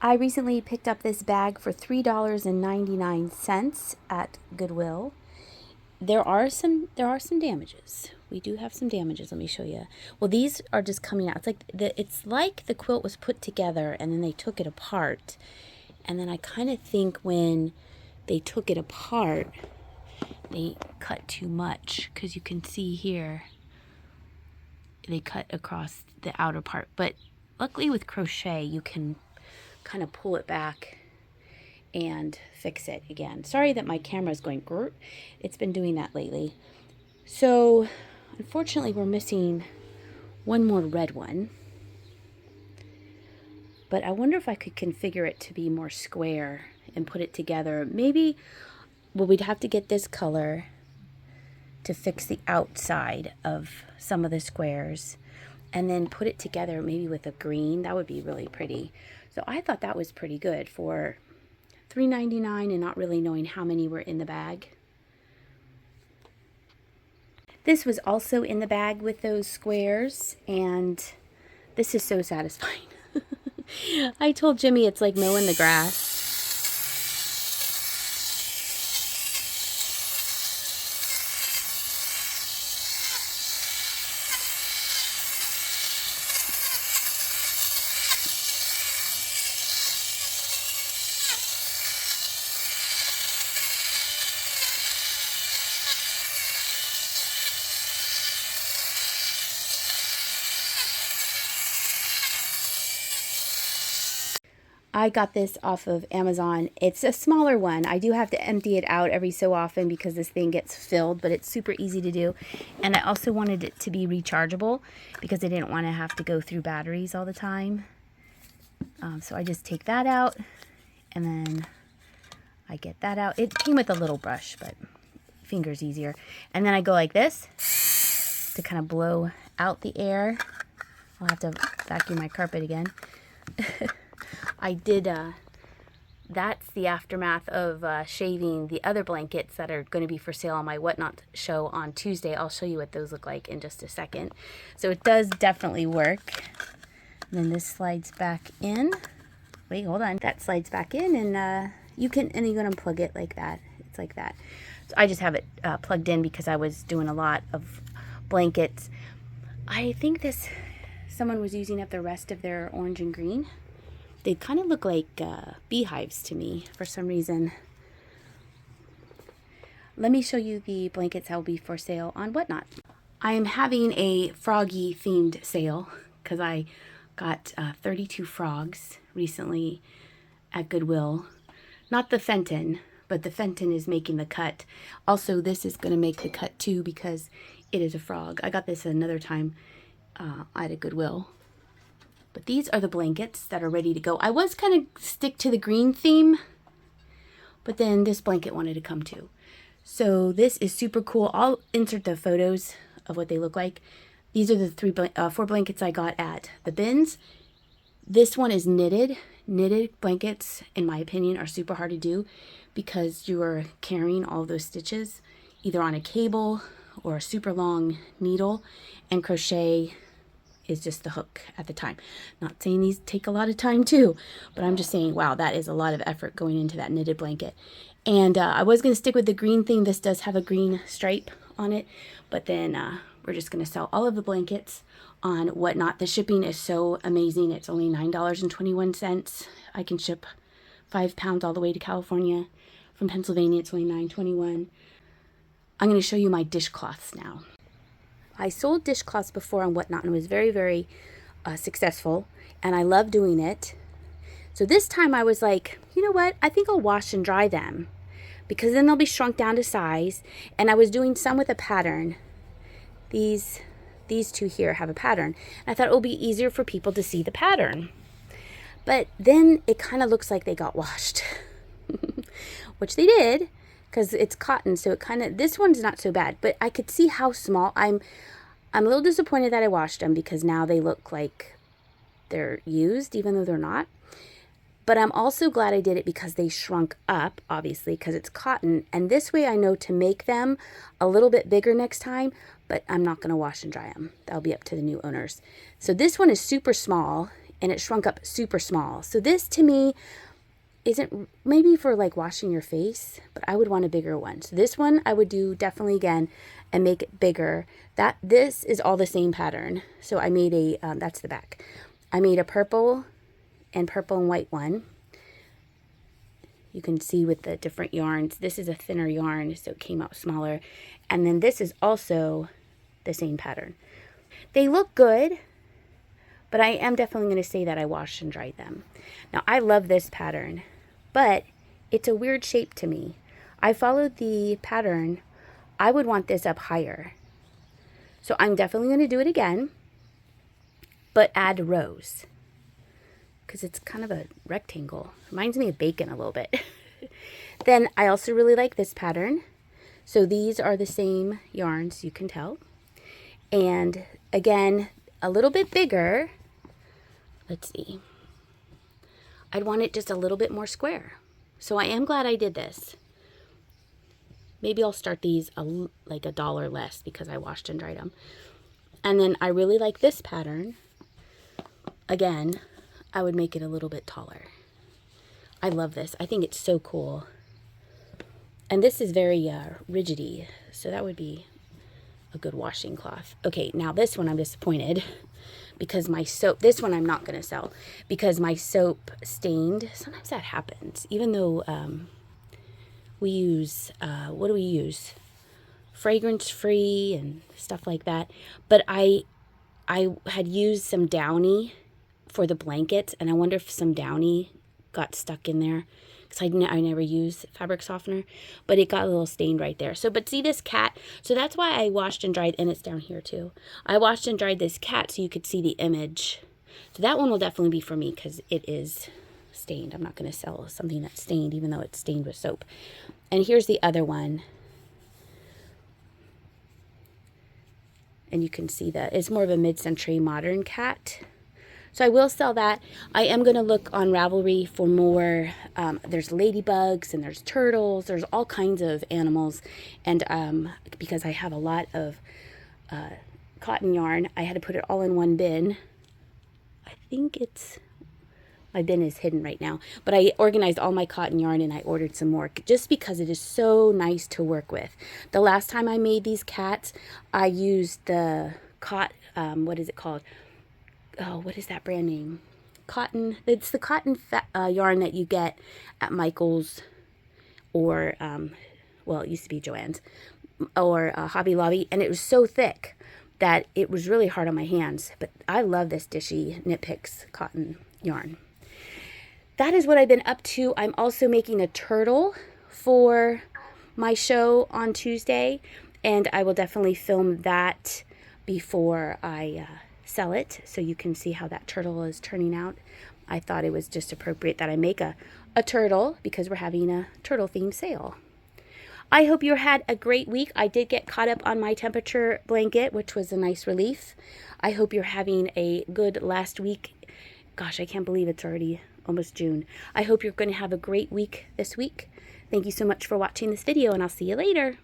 I recently picked up this bag for $3.99 at Goodwill. There are some damages. We do have some damages. Let me show you. Well, these are just coming out. It's like the quilt was put together and then they took it apart. And then I kind of think when they took it apart, they cut too much, because you can see here they cut across the outer part. But luckily with crochet, you can kind of pull it back and fix it again. Sorry that my camera is going grrr. It's been doing that lately. So unfortunately we're missing one more red one, but I wonder if I could configure it to be more square and put it together. Maybe, well, we'd have to get this color to fix the outside of some of the squares and then put it together maybe with a green. That would be really pretty. So I thought that was pretty good for $3.99 and not really knowing how many were in the bag. This was also in the bag with those squares, and this is so satisfying. I told Jimmy it's like mowing the grass. I got this off of Amazon. It's a smaller one. I do have to empty it out every so often because this thing gets filled, but it's super easy to do. And I also wanted it to be rechargeable because I didn't want to have to go through batteries all the time. So I just take that out and then I get that out. It came with a little brush, but finger's easier. And then I go like this to kind of blow out the air. I'll have to vacuum my carpet again. I did, that's the aftermath of shaving the other blankets that are going to be for sale on my Whatnot show on Tuesday. I'll show you what those look like in just a second. So it does definitely work. And then this slides back in. Wait, hold on. That slides back in, and you can unplug it like that. It's like that. So I just have it plugged in because I was doing a lot of blankets. I think someone was using up the rest of their orange and green. They kind of look like beehives to me for some reason. Let me show you the blankets that will be for sale on Whatnot. I am having a froggy themed sale because I got 32 frogs recently at Goodwill. Not the Fenton, but the Fenton is making the cut. Also, this is going to make the cut too because it is a frog. I got this another time at a Goodwill. But these are the blankets that are ready to go. I was kind of stick to the green theme, but then this blanket wanted to come too. So this is super cool. I'll insert the photos of what they look like. These are the 4 blankets I got at the bins. This one is knitted. Knitted blankets, in my opinion, are super hard to do because you are carrying all those stitches either on a cable or a super long needle, and crochet is just the hook at the time. Not saying these take a lot of time too, but I'm just saying, wow, that is a lot of effort going into that knitted blanket. And I was going to stick with the green thing. This does have a green stripe on it, but then we're just going to sell all of the blankets on Whatnot. The shipping is so amazing. It's only $9.21. I can ship 5 pounds all the way to California. From Pennsylvania, it's only $9.21. I'm going to show you my dishcloths now. I sold dishcloths before on Whatnot and was very, very successful, and I love doing it. So this time I was like, you know what? I think I'll wash and dry them because then they'll be shrunk down to size. And I was doing some with a pattern. These 2 here have a pattern. And I thought it will be easier for people to see the pattern. But then it kind of looks like they got washed, which they did. Because it's cotton, so it kind of, this one's not so bad, but I could see how small. I'm a little disappointed that I washed them because now they look like they're used, even though they're not. But I'm also glad I did it because they shrunk up, obviously, because it's cotton. And this way I know to make them a little bit bigger next time, but I'm not going to wash and dry them. That'll be up to the new owners. So this one is super small, and it shrunk up super small. So this to me isn't, maybe for like washing your face, but I would want a bigger one. So this one I would do definitely again and make it bigger. This is all the same pattern. So I made a, that's the back. I made a purple and white one. You can see with the different yarns. This is a thinner yarn, so it came out smaller. And then this is also the same pattern. They look good, but I am definitely going to say that I washed and dried them. Now, I love this pattern, but it's a weird shape to me. I followed the pattern. I would want this up higher. So I'm definitely going to do it again, but add rows, because it's kind of a rectangle. Reminds me of bacon a little bit. Then I also really like this pattern. So these are the same yarns, you can tell. And again, a little bit bigger. Let's see. I'd want it just a little bit more square. So I am glad I did this. Maybe I'll start these like $1 less because I washed and dried them. And then I really like this pattern. Again, I would make it a little bit taller. I love this. I think it's so cool. And this is very rigidy, so that would be a good washing cloth. Okay, now this one I'm disappointed because my soap, this one I'm not going to sell because my soap stained. Sometimes that happens, even though we use, what do we use? Fragrance free and stuff like that. But I had used some Downy for the blankets, and I wonder if some Downy got stuck in there because I never use fabric softener, but it got a little stained right there. So, but see this cat? So that's why I washed and dried, and it's down here too. I washed and dried this cat so you could see the image. So that one will definitely be for me because it is stained. I'm not going to sell something that's stained even though it's stained with soap. And here's the other one. And you can see that it's more of a mid-century modern cat. So I will sell that. I am going to look on Ravelry for more. There's ladybugs and there's turtles. There's all kinds of animals. And because I have a lot of cotton yarn, I had to put it all in one bin. I think it's, my bin is hidden right now. But I organized all my cotton yarn and I ordered some more just because it is so nice to work with. The last time I made these cats, I used the what is it called? Oh, what is that brand name? Cotton. It's the cotton yarn that you get at Michael's or, well, it used to be Joann's or Hobby Lobby. And it was so thick that it was really hard on my hands. But I love this Dishy Knit Picks cotton yarn. That is what I've been up to. I'm also making a turtle for my show on Tuesday. And I will definitely film that before I sell it so you can see how that turtle is turning out. I thought it was just appropriate that I make a turtle because we're having a turtle themed sale. I hope you had a great week. I did get caught up on my temperature blanket, which was a nice relief. I hope you're having a good last week. Gosh, I can't believe it's already almost June. I hope you're going to have a great week this week. Thank you so much for watching this video, and I'll see you later.